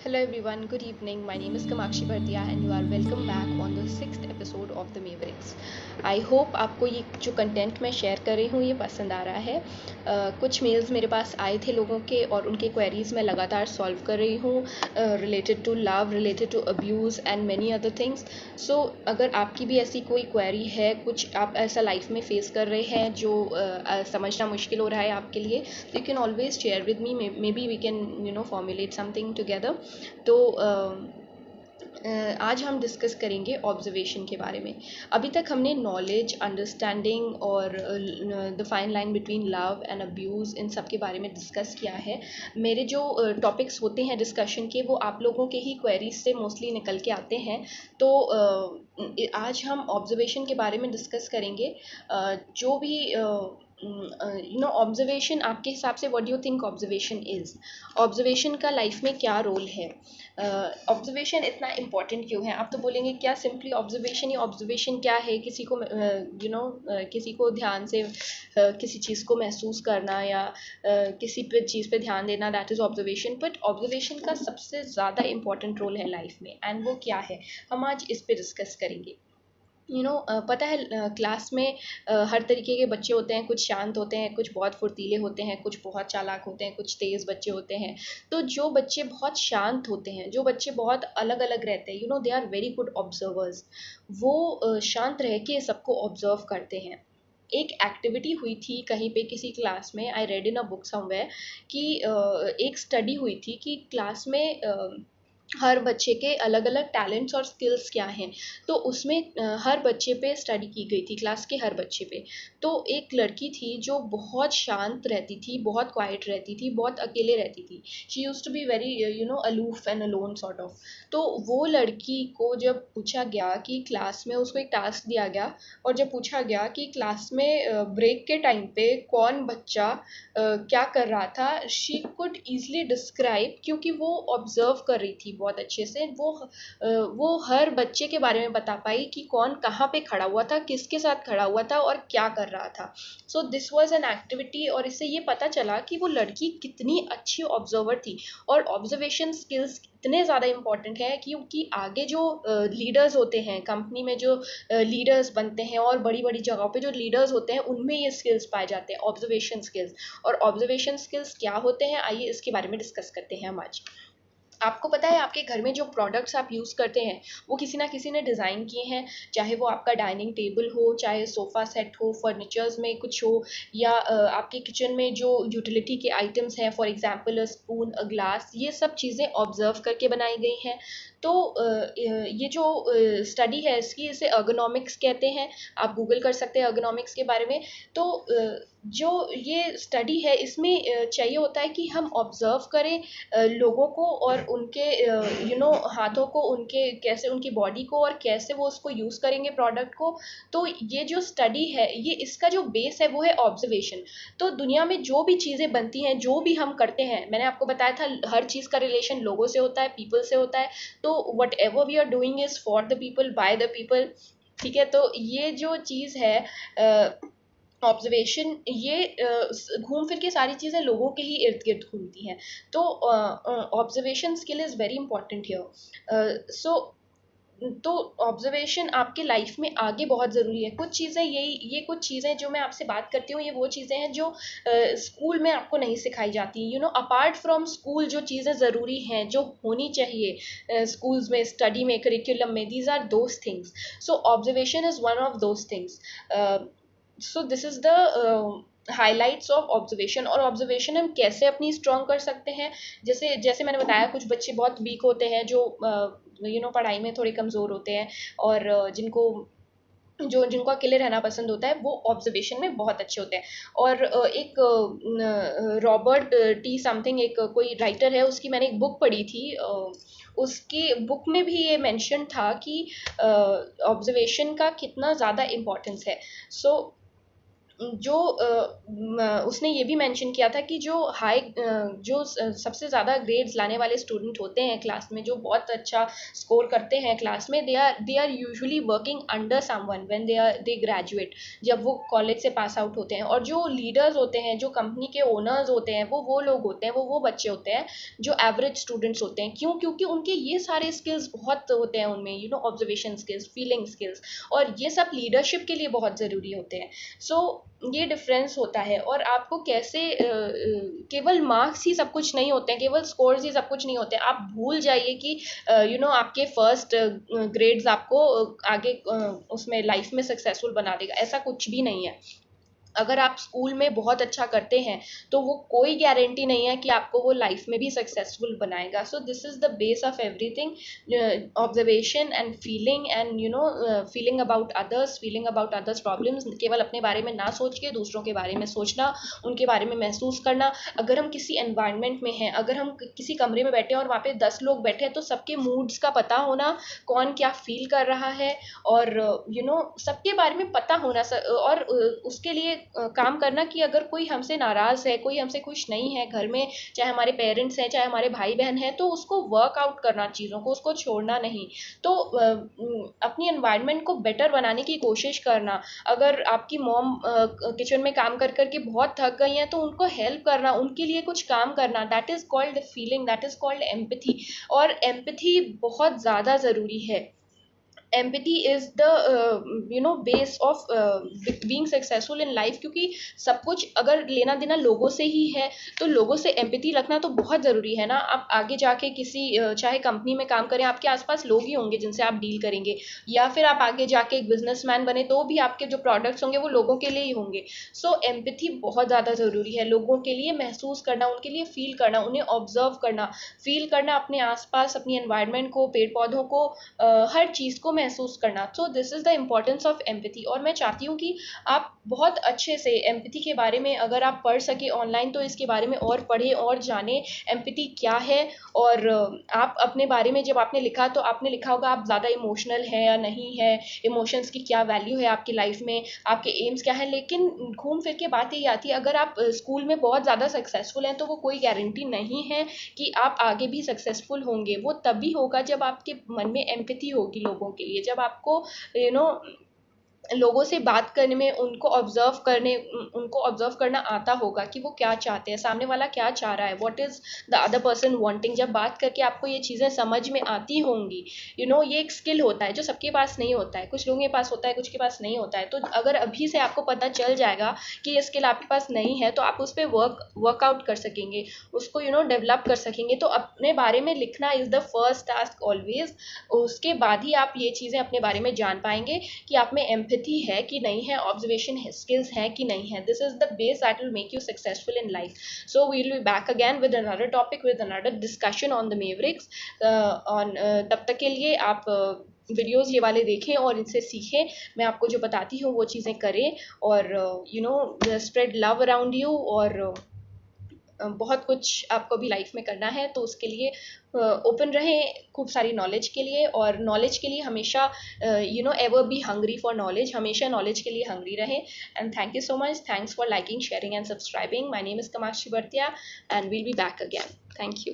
Hello everyone, good evening. My name is Kamakshi Bhartia and you are welcome back on the 6th episode of The Mavericks. I hope आपको ये जो content मैं share कर रही हूँ ये पसंद आ रहा है। कुछ मेल्स मेरे पास आए थे लोगों के और उनके क्वेरीज मैं लगातार सॉल्व कर रही हूँ related to love, related to abuse and many other things. So अगर आपकी भी ऐसी कोई क्वेरी है, कुछ आप ऐसा लाइफ में फेस कर रहे हैं जो समझना मुश्किल हो रहा है आपके लिए, you can always share with me, maybe we can formulate something together. तो आज हम डिस्कस करेंगे ऑब्जर्वेशन के बारे में। अभी तक हमने नॉलेज, अंडरस्टैंडिंग और the fine line between love and abuse इन सब के बारे में डिस्कस किया है। मेरे जो टॉपिक्स होते हैं डिस्कशन के वो आप लोगों के ही क्वेरीज से मोस्टली निकल के आते हैं। तो आज हम ऑब्जर्वेशन के बारे में डिस्कस करेंगे। जो भी ऑब्जर्वेशन आपके हिसाब से what do you think observation is? Observation का लाइफ में क्या रोल है? ऑब्जर्वेशन इतना इम्पॉर्टेंट क्यों है? आप तो बोलेंगे क्या सिंपली ऑब्जर्वेशन ही ऑब्जर्वेशन क्या है? किसी को किसी को ध्यान से किसी चीज़ को महसूस करना या किसी पे चीज़ पे ध्यान देना, that is observation. But observation का सबसे ज़्यादा इम्पॉर्टेंट रोल है लाइफ में, एंड वो क्या है हम आज इस पे डिस्कस करेंगे। पता है क्लास में हर तरीके के बच्चे होते हैं। कुछ शांत होते हैं, कुछ बहुत फुर्तीले होते हैं, कुछ बहुत चालाक होते हैं, कुछ तेज़ बच्चे होते हैं। तो जो बच्चे बहुत शांत होते हैं, जो बच्चे बहुत अलग अलग रहते हैं, they are very good observers. वो शांत रह के सबको ऑब्जर्व करते हैं। एक एक्टिविटी हुई थी कहीं पे किसी क्लास में, I read in a book somewhere कि एक स्टडी हुई थी कि क्लास में हर बच्चे के अलग अलग टैलेंट्स और स्किल्स क्या हैं। तो उसमें हर बच्चे पे स्टडी की गई थी, क्लास के हर बच्चे पे। तो एक लड़की थी जो बहुत शांत रहती थी, बहुत क्वाइट रहती थी, बहुत अकेले रहती थी। She use to be very aloof and alone sort of. तो वो लड़की को जब पूछा गया कि क्लास में उसको एक टास्क दिया गया, और जब पूछा गया कि क्लास में ब्रेक के टाइम पे कौन बच्चा क्या कर रहा था, शी कुड ईजली डिस्क्राइब, क्योंकि वो ऑब्जर्व कर रही थी बहुत अच्छे से। वो हर बच्चे के बारे में बता पाई कि कौन कहाँ पे खड़ा हुआ था, किसके साथ खड़ा हुआ था और क्या कर रहा था। So this was an activity, और इससे ये पता चला कि वो लड़की कितनी अच्छी ऑब्जर्वर थी। और ऑब्जर्वेशन स्किल्स इतने ज़्यादा इम्पॉर्टेंट है क्योंकि आगे जो लीडर्स होते हैं, कंपनी में जो लीडर्स बनते हैं और बड़ी बड़ी जगहों पे जो लीडर्स होते हैं, उनमें ये स्किल्स पाए जाते हैं, ऑब्जर्वेशन स्किल्स। और ऑब्जर्वेशन स्किल्स क्या होते हैं, आइए इसके बारे में डिस्कस करते हैं हम आज। आपको पता है आपके घर में जो प्रोडक्ट्स आप यूज़ करते हैं वो किसी ना किसी ने डिज़ाइन किए हैं। चाहे वो आपका डाइनिंग टेबल हो, चाहे सोफ़ा सेट हो, फर्नीचर्स में कुछ हो, या आपके किचन में जो यूटिलिटी के आइटम्स हैं, for example a spoon, a glass, ये सब चीज़ें ऑब्जर्व करके बनाई गई हैं। तो ये जो स्टडी है इसकी, इसे अर्गोनॉमिक्स कहते हैं। आप गूगल कर सकते हैं अर्गोनॉमिक्स के बारे में। तो जो ये स्टडी है इसमें चाहिए होता है कि हम ऑब्जर्व करें लोगों को और उनके हाथों को, उनके कैसे, उनकी बॉडी को, और कैसे वो उसको यूज़ करेंगे प्रोडक्ट को। तो ये जो स्टडी है, ये इसका जो बेस है वो है ऑब्जर्वेशन। तो दुनिया में जो भी चीज़ें बनती हैं, जो भी हम करते हैं, मैंने आपको बताया था हर चीज़ का रिलेशन लोगों से होता है, पीपल से होता है। तो whatever we are doing is for the people, by the people. ठीक है, तो ये जो चीज़ है ऑब्जर्वेशन, ये घूम फिर के सारी चीज़ें लोगों के ही इर्द गिर्द घूमती हैं। तो observation skill is very important here. So तो ऑब्जर्वेशन आपके लाइफ में आगे बहुत ज़रूरी है। कुछ चीज़ें, ये कुछ चीज़ें जो मैं आपसे बात करती हूँ, ये वो चीज़ें हैं जो स्कूल में आपको नहीं सिखाई जाती। अपार्ट फ्रॉम स्कूल जो चीज़ें ज़रूरी हैं, जो होनी चाहिए स्कूल्स में, स्टडी में, करिकुलम में, these are those things. So observation is one of those things. So this is the highlights of observation. और ऑब्जर्वेशन हम कैसे अपनी स्ट्रॉन्ग कर सकते हैं? जैसे जैसे मैंने बताया, कुछ बच्चे बहुत वीक होते हैं, जो पढ़ाई में थोड़े कमज़ोर होते हैं, और जिनको अकेले रहना पसंद होता है, वो ऑब्जर्वेशन में बहुत अच्छे होते हैं। और एक रॉबर्ट टी समथिंग, एक कोई राइटर है, उसकी मैंने एक बुक पढ़ी थी। उसकी बुक में भी ये मेंशन था कि ऑब्जर्वेशन का कितना ज़्यादा इम्पोर्टेंस है। सो जो उसने ये भी मेंशन किया था कि जो सबसे ज़्यादा ग्रेड्स लाने वाले स्टूडेंट होते हैं क्लास में, जो बहुत अच्छा स्कोर करते हैं क्लास में, they are usually working under someone when they graduate, जब वो कॉलेज से पास आउट होते हैं। और जो लीडर्स होते हैं, जो कंपनी के ओनर्स होते हैं, वो लोग होते हैं, वो बच्चे होते हैं जो एवरेज स्टूडेंट्स होते हैं। क्यों? क्योंकि उनके ये सारे स्किल्स बहुत होते हैं उनमें, ऑब्जर्वेशन स्किल्स, फीलिंग स्किल्स, और ये सब लीडरशिप के लिए बहुत ज़रूरी होते हैं। सो ये डिफरेंस होता है। और आपको कैसे केवल मार्क्स ही सब कुछ नहीं होते हैं, केवल स्कोर्स ही सब कुछ नहीं होते हैं। आप भूल जाइए कि आपके फर्स्ट ग्रेड्स आपको आगे उसमें लाइफ में सक्सेसफुल बना देगा, ऐसा कुछ भी नहीं है। अगर आप स्कूल में बहुत अच्छा करते हैं तो वो कोई गारंटी नहीं है कि आपको वो लाइफ में भी सक्सेसफुल बनाएगा। सो this is the base of everything, observation and feeling, and feeling about others problems. केवल अपने बारे में ना सोच के दूसरों के बारे में सोचना, उनके बारे में महसूस करना। अगर हम किसी एनवायरनमेंट में हैं, अगर हम किसी कमरे में बैठे हैं और वहाँ पे 10 लोग बैठे हैं, तो सबके मूड्स का पता होना, कौन क्या फील कर रहा है, और सबके बारे में पता होना। और उसके लिए काम करना कि अगर कोई हमसे नाराज़ है, कोई हमसे खुश नहीं है घर में, चाहे हमारे पेरेंट्स हैं, चाहे हमारे भाई बहन हैं, तो उसको वर्कआउट करना, चीज़ों को, उसको छोड़ना नहीं। तो अपनी एनवायरनमेंट को बेटर बनाने की कोशिश करना। अगर आपकी मॉम किचन में काम कर करके बहुत थक गई हैं, तो उनको हेल्प करना, उनके लिए कुछ काम करना, that is called feeling, that is called empathy. और एम्पैथी बहुत ज़्यादा ज़रूरी है। empathy is the base of being successful in life, क्योंकि सब कुछ अगर लेना देना लोगों से ही है, तो लोगों से एम्पैथी रखना तो बहुत ज़रूरी है ना। आप आगे जाके किसी चाहे कंपनी में काम करें, आपके आसपास लोग ही होंगे जिनसे आप डील करेंगे, या फिर आप आगे जाके एक बिजनेसमैन बने तो भी आपके जो प्रोडक्ट्स होंगे वो लोगों के लिए ही होंगे। सो एम्पैथी बहुत ज़्यादा ज़रूरी है, लोगों के लिए महसूस करना, उनके लिए फील करना, उन्हें ऑब्जर्व करना, फील करना अपने आसपास, अपनी एनवायरनमेंट को, पेड़ पौधों को, हर चीज़ को महसूस करना। सो this is the importance of empathy. और मैं चाहती हूँ कि आप बहुत अच्छे से एम्पैथी के बारे में अगर आप पढ़ सके ऑनलाइन, तो इसके बारे में और पढ़ें और जानें एम्पैथी क्या है। और आप अपने बारे में जब आपने लिखा, तो आपने लिखा होगा आप ज़्यादा इमोशनल है या नहीं है, इमोशंस की क्या वैल्यू है आपकी लाइफ में, आपके एम्स क्या है। लेकिन घूम फिर के बात यही आती है, अगर आप स्कूल में बहुत ज़्यादा सक्सेसफुल हैं, तो वो कोई गारंटी नहीं है कि आप आगे भी सक्सेसफुल होंगे। वो तभी होगा जब आपके मन में एम्पैथी होगी लोगों के लिए, जब आपको लोगों से बात करने में, उनको ऑब्जर्व करना आता होगा कि वो क्या चाहते हैं, सामने वाला क्या चाह रहा है, what is the other person wanting. जब बात करके आपको ये चीज़ें समझ में आती होंगी, ये एक स्किल होता है जो सबके पास नहीं होता है, कुछ लोगों के पास होता है, कुछ के पास नहीं होता है। तो अगर अभी से आपको पता चल जाएगा कि ये स्किल आपके पास नहीं है, तो आप उस पर वर्कआउट कर सकेंगे, उसको डेवलप कर सकेंगे। तो अपने बारे में लिखना is the first task always. उसके बाद ही आप ये चीज़ें अपने बारे में जान पाएंगे कि आप में एम्पैथी है कि नहीं है, ऑब्जर्वेशन स्किल्स हैं कि नहीं है। This is the base that will make you successful in life. So we will be back again with another topic, with another discussion on the mavericks. तब तक के लिए आप वीडियोस ये वाले देखें और इनसे सीखें। मैं आपको जो बताती हूँ वो चीज़ें करें, और स्प्रेड लव अराउंड यू। और बहुत कुछ आपको भी लाइफ में करना है, तो उसके लिए ओपन रहें खूब सारी नॉलेज के लिए। और नॉलेज के लिए हमेशा ever be hungry for knowledge, हमेशा नॉलेज के लिए हंग्री रहें। And thank you so much, thanks for liking, sharing and subscribing. My name is Kamakshi Bartia, and we'll be back again. Thank you.